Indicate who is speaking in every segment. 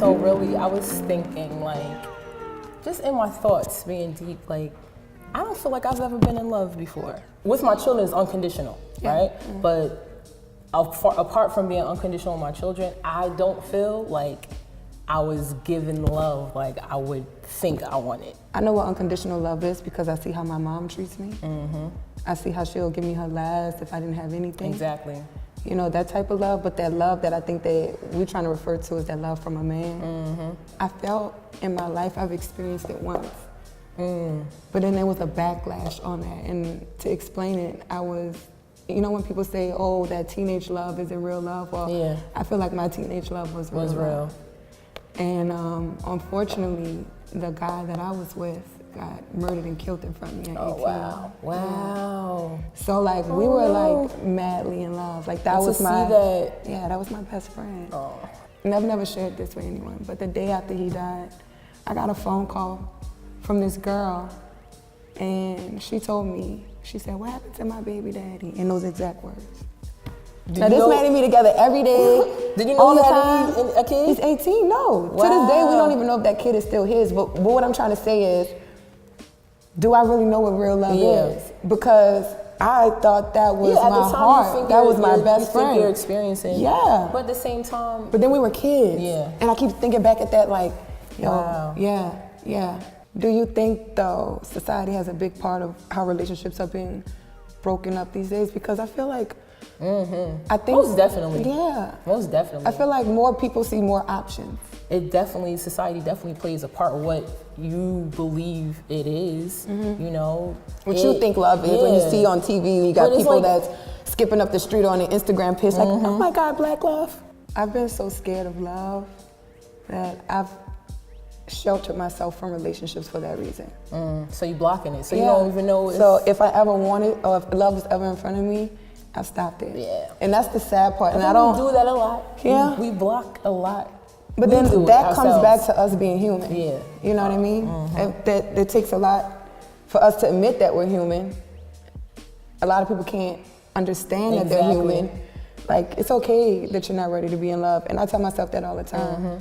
Speaker 1: So really, I was thinking, like, just in my thoughts, being deep, like, I don't feel like I've ever been in love before. With my children, it's unconditional, right? But apart from being unconditional with my children, I don't feel like I was given love like I would think I wanted.
Speaker 2: I know what unconditional love is because I see how my mom treats me. I see how she'll give me her last if I didn't have anything.
Speaker 1: Exactly.
Speaker 2: You know, that type of love, but that love that I think that we're trying to refer to is that love from a man. I felt in my life, I've experienced it once. But then there was a backlash on that. And to explain it, I was, you know when people say, oh, that teenage love isn't real love? Well, I feel like my teenage love was real love. And unfortunately, the guy that I was with got murdered and killed in front of me at 18.
Speaker 1: Oh, wow.
Speaker 2: So like we were like madly in love. Like that was my, that was my best friend. And I've never shared this with anyone, but the day after he died, I got a phone call from this girl and she told me, she said, what happened to my baby daddy? In those exact words. Now this man and me together every day.
Speaker 1: Did you know he had a kid?
Speaker 2: He's 18, no. To this day, we don't even know if that kid is still his, but what I'm trying to say is, do I really know what real love is? Because I thought that was my heart. That was my best friend.
Speaker 1: You think you're experiencing.
Speaker 2: Yeah.
Speaker 1: But at the same time.
Speaker 2: But then we were kids.
Speaker 1: Yeah.
Speaker 2: And I keep thinking back at that like, yo, yeah. Do you think though, society has a big part of how relationships are being broken up these days? Because I feel like, I think.
Speaker 1: Most definitely.
Speaker 2: Yeah.
Speaker 1: Most definitely.
Speaker 2: I feel like more people see more options.
Speaker 1: It definitely, society definitely plays a part of what you believe it is, you know.
Speaker 2: What you think love is when you see on TV, you got people that's skipping up the street on an Instagram page like, oh my God, black love. I've been so scared of love that I've sheltered myself from relationships for that reason.
Speaker 1: So you blocking it, so you don't even know if...
Speaker 2: So if I ever wanted, or if love was ever in front of me, I stopped it.
Speaker 1: Yeah.
Speaker 2: And that's the sad part. And I don't...
Speaker 1: We do that a lot.
Speaker 2: Yeah.
Speaker 1: We block a lot.
Speaker 2: But then that comes back to us being human.
Speaker 1: Yeah.
Speaker 2: You know what I mean? That it takes a lot for us to admit that we're human. A lot of people can't understand that they're human. Like, it's okay that you're not ready to be in love. And I tell myself that all the time.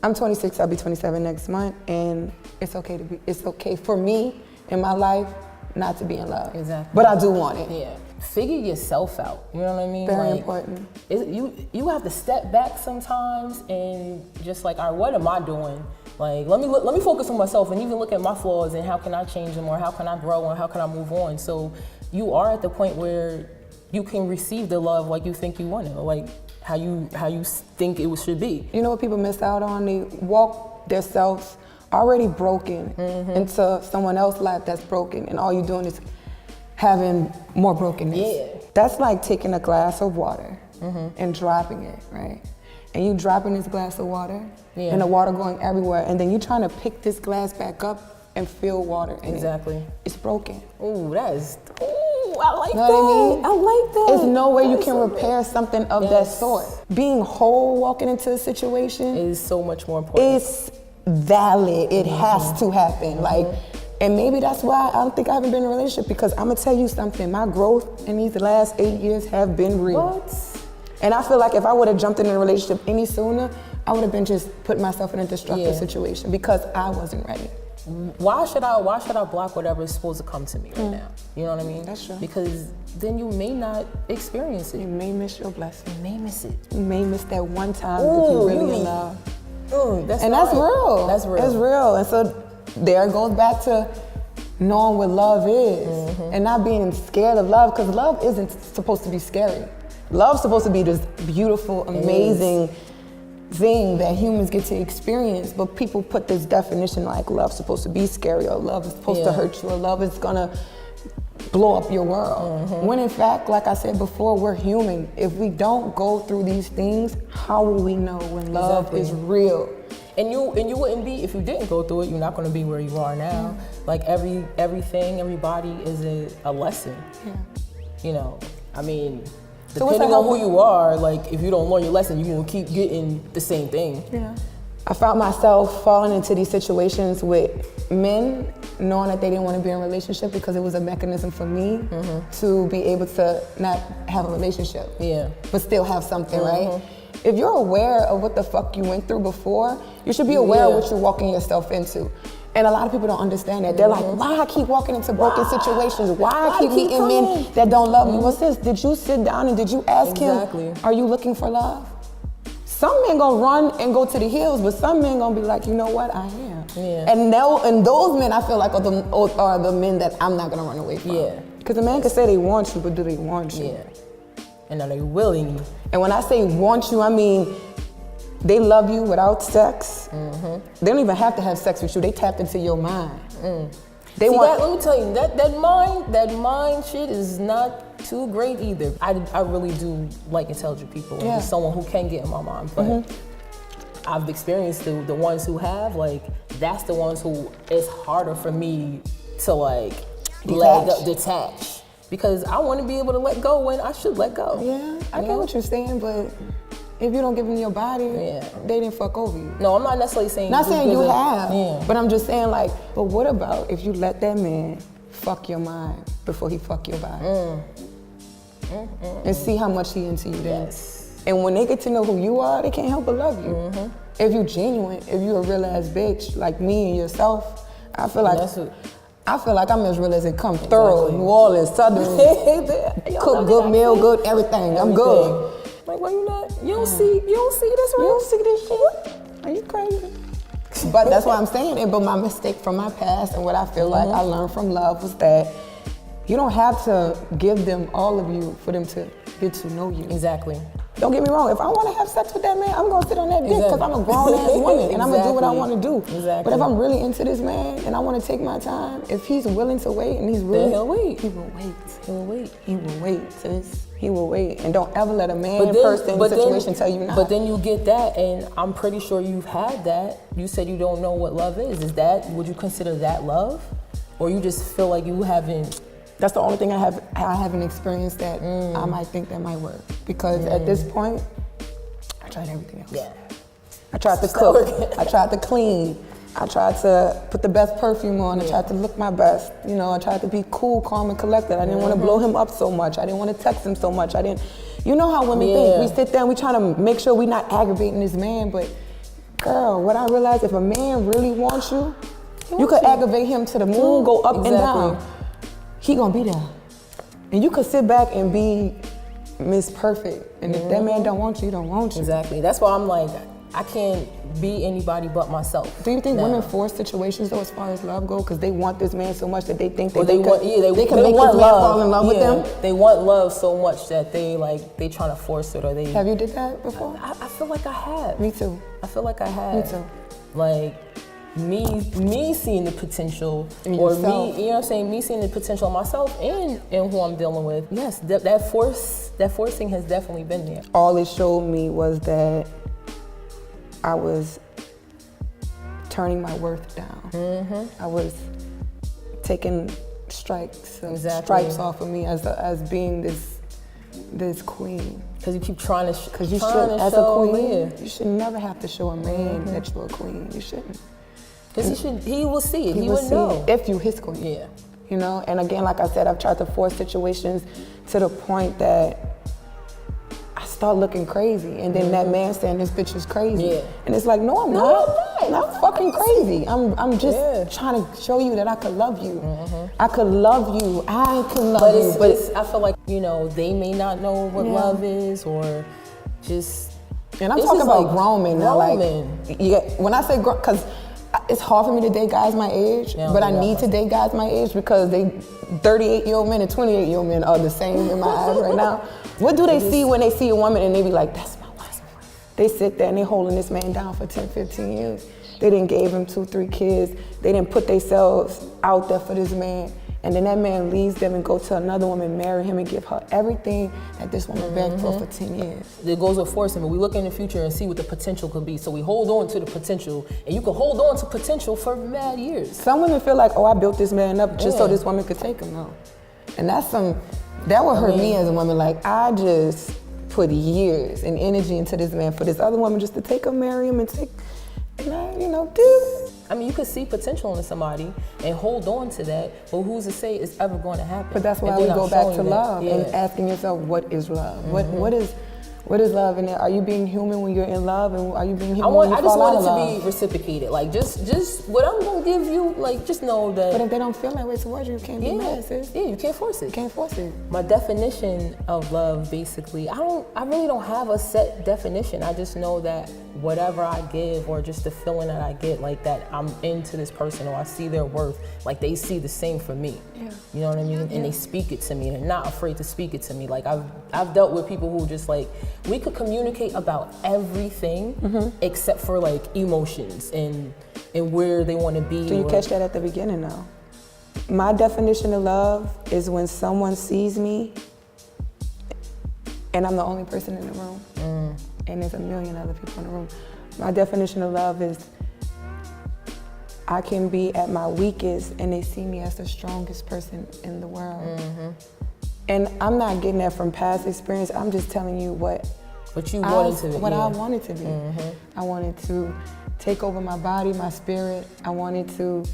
Speaker 2: I'm 26, I'll be 27 next month, and it's okay for me in my life not to be in love.
Speaker 1: Exactly.
Speaker 2: But I do want it.
Speaker 1: Yeah. Figure yourself out. You know what I mean?
Speaker 2: Very important.
Speaker 1: You have to step back sometimes and just like, all right, what am I doing? Like, let me focus on myself and even look at my flaws and how can I change them or how can I grow and how can I move on? So you are at the point where you can receive the love like you think you want it, or like how you think it should be.
Speaker 2: You know what people miss out on? They walk themselves already broken into someone else's life that's broken, and all you're doing is having more brokenness.
Speaker 1: Yeah.
Speaker 2: That's like taking a glass of water and dropping it, right? And you dropping this glass of water and the water going everywhere, and then you trying to pick this glass back up and fill water in it. It's broken.
Speaker 1: Ooh, I like
Speaker 2: know what I mean?
Speaker 1: I like that.
Speaker 2: There's no way you can repair something of that sort. Being whole walking into a situation
Speaker 1: is so much more important.
Speaker 2: It's valid. It has to happen. Like, and maybe that's why I don't think I haven't been in a relationship, because I'm gonna tell you something. My growth in these last 8 years have been real. And I feel like if I would have jumped in a relationship any sooner, I would have been just putting myself in a destructive situation because I wasn't ready.
Speaker 1: Why should I block whatever is supposed to come to me right now? You know what I mean?
Speaker 2: That's true.
Speaker 1: Because then you may not experience it.
Speaker 2: You may miss your blessing.
Speaker 1: You may miss it.
Speaker 2: You may miss that one time that you're really in love.
Speaker 1: That's
Speaker 2: real.
Speaker 1: That's real.
Speaker 2: It's real. And so there it goes back to knowing what love is and not being scared of love, because love isn't supposed to be scary. Love's supposed to be this beautiful, amazing thing that humans get to experience, but people put this definition like love's supposed to be scary, or love is supposed to hurt you, or love is gonna blow up your world. When in fact, like I said before, we're human. If we don't go through these things, how will we know when love is real?
Speaker 1: And you wouldn't be, if you didn't go through it, you're not gonna be where you are now. Like everybody is a lesson. You know, I mean, depending on who you are, like if you don't learn your lesson, you're gonna keep getting the same thing. I
Speaker 2: found myself falling into these situations with men, knowing that they didn't want to be in a relationship because it was a mechanism for me to be able to not have a relationship, but still have something, right? if you're aware of what the fuck you went through before, you should be aware of what you're walking yourself into. And a lot of people don't understand that. They're like, why I keep walking into broken situations? Why I keep meeting men that don't love me? Well, sis, did you sit down and did you ask him, are you looking for love? Some men gonna run and go to the hills, but some men gonna be like, you know what, I am. And those men, I feel like, are the men that I'm not gonna run away from. Because a man can say they want you, but do they want you?
Speaker 1: And are they willing?
Speaker 2: And when I say want you, I mean, they love you without sex. They don't even have to have sex with you. They tapped into your mind.
Speaker 1: Let me tell you, that mind shit is not too great either. I really do like intelligent people. And just someone who can get in my mind. But I've experienced the ones who have, like, that's the ones who it's harder for me to like detach. Because I want to be able to let go when I should let go.
Speaker 2: I get what you're saying, but if you don't give them your body, they didn't fuck over you.
Speaker 1: No, I'm not necessarily saying.
Speaker 2: Not saying you have, but I'm just saying, like, but what about if you let that man fuck your mind before he fuck your body? And see how much he into you then. And when they get to know who you are, they can't help but love you. If you genuine, if you a real ass bitch like me and yourself, I feel like I'm as real as it comes. Thorough, New Orleans, Southern, cook good meal, good everything. I'm good.
Speaker 1: Like, why you not? You don't see this, right?
Speaker 2: You don't see this shit? Are you crazy? But that's why I'm saying it. But my mistake from my past and what I feel like I learned from love was that you don't have to give them all of you for them to get to know you.
Speaker 1: Exactly.
Speaker 2: Don't get me wrong. If I want to have sex with that man, I'm gonna sit on that dick because I'm a grown ass woman and I'm gonna do what I want to do. But if I'm really into this man and I want to take my time, if he's willing to wait and he's really,
Speaker 1: then he'll wait.
Speaker 2: He will wait.
Speaker 1: He will wait.
Speaker 2: He will wait, sis. He will wait. And don't ever let a man, person, situation tell you not.
Speaker 1: But then you get that, and I'm pretty sure you've had that. You said you don't know what love is. Would you consider that love? Or you just feel like you haven't?
Speaker 2: That's the only thing I haven't experienced that I might think that might work. Because at this point, I tried everything else. I tried to cook. I tried to clean. I tried to put the best perfume on. I tried to look my best. You know, I tried to be cool, calm, and collected. I didn't want to blow him up so much. I didn't want to text him so much. You know how women think. We sit there and we try to make sure we're not aggravating this man. But girl, what I realized, if a man really wants you, you could aggravate him to the moon, go up and down. He gonna be there. And you could sit back and be Miss Perfect. And if that man don't want you, he don't want you.
Speaker 1: Exactly. That's why I'm like, I can't be anybody but myself.
Speaker 2: Do you think women force situations though as far as love goes? Because they want this man so much that they think that
Speaker 1: they
Speaker 2: can
Speaker 1: make
Speaker 2: this man fall in love with them?
Speaker 1: They want love so much that they trying to force it, or they...
Speaker 2: Have you did that before?
Speaker 1: I feel like I have.
Speaker 2: Me too.
Speaker 1: I feel like I have.
Speaker 2: Me too.
Speaker 1: Like, me seeing the potential,
Speaker 2: in
Speaker 1: or
Speaker 2: yourself.
Speaker 1: me, you know what I'm saying, me seeing the potential in myself and in who I'm dealing with. Yes, that forcing has definitely been there.
Speaker 2: All it showed me was that I was turning my worth down. I was taking stripes off of me as being this queen.
Speaker 1: Because you keep trying to
Speaker 2: Because you should, as a queen, you should never have to show a man that you're a queen. You shouldn't.
Speaker 1: Because he will see it. He
Speaker 2: will
Speaker 1: would
Speaker 2: see
Speaker 1: know.
Speaker 2: it if you his queen.
Speaker 1: Yeah.
Speaker 2: You know, and again, like I said, I've tried to force situations to the point that I start looking crazy. And then that man saying this bitch is crazy.
Speaker 1: Yeah.
Speaker 2: And it's like, no, I'm not. I'm not fucking crazy. I'm just trying to show you that I could love you. I could love you. I can love you.
Speaker 1: But I feel like, you know, they may not know what love is, or just...
Speaker 2: And I'm talking about grown men now. When I say grown, because it's hard for me to date guys my age, but I need to date guys my age because 38-year-old men and 28-year-old men are the same in my eyes right now. What do they see when they see a woman and they be like, that's my wife? They sit there and they holding this man down for 10, 15 years. They didn't gave him 2, 3 kids. They didn't put themselves out there for this man. And then that man leaves them and go to another woman, marry him, and give her everything that this woman begged for 10 years.
Speaker 1: It goes with forcing, but we look in the future and see what the potential could be. So we hold on to the potential, and you can hold on to potential for mad years.
Speaker 2: Some women feel like, oh, I built this man up just so this woman could take him out. And that would hurt me as a woman. Like, I just put years and energy into this man for this other woman just to take him, marry him, and
Speaker 1: I mean, you could see potential in somebody and hold on to that, but who's to say it's ever going to happen?
Speaker 2: But that's why we go back to love and asking yourself, what is love? What is love? And are you being human when you're in love? And are you being human
Speaker 1: I
Speaker 2: when you
Speaker 1: just
Speaker 2: fall out
Speaker 1: want
Speaker 2: of
Speaker 1: it
Speaker 2: love?
Speaker 1: to be reciprocated. Like, just what I'm gonna give you, like, just know that.
Speaker 2: But if they don't feel that way towards you, you can't be mad, sis.
Speaker 1: Yeah, you can't force it.
Speaker 2: You can't force it.
Speaker 1: My definition of love, basically, I really don't have a set definition. I just know that whatever I give, or just the feeling that I get, like that I'm into this person, or I see their worth, like they see the same for me.
Speaker 2: Yeah.
Speaker 1: You know what I mean? And they speak it to me, and they're not afraid to speak it to me. Like I've dealt with people who just like, we could communicate about everything except for like emotions and where they want to be.
Speaker 2: Did you catch that at the beginning though? My definition of love is when someone sees me and I'm the only person in the room and there's a million other people in the room. My definition of love is I can be at my weakest and they see me as the strongest person in the world. And I'm not getting that from past experience. I'm just telling you what
Speaker 1: you wanted to be.
Speaker 2: What I wanted to be. I wanted to take over my body, my spirit. I wanted to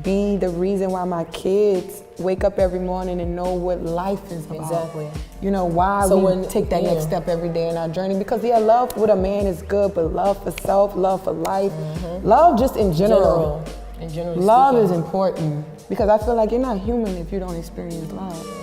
Speaker 2: be the reason why my kids wake up every morning and know what life is about.
Speaker 1: Exactly.
Speaker 2: You know, why we take that next step every day in our journey. Because love with a man is good, but love for self, love for life, love just in general.
Speaker 1: In general
Speaker 2: Love is important. Because I feel like you're not human if you don't experience love.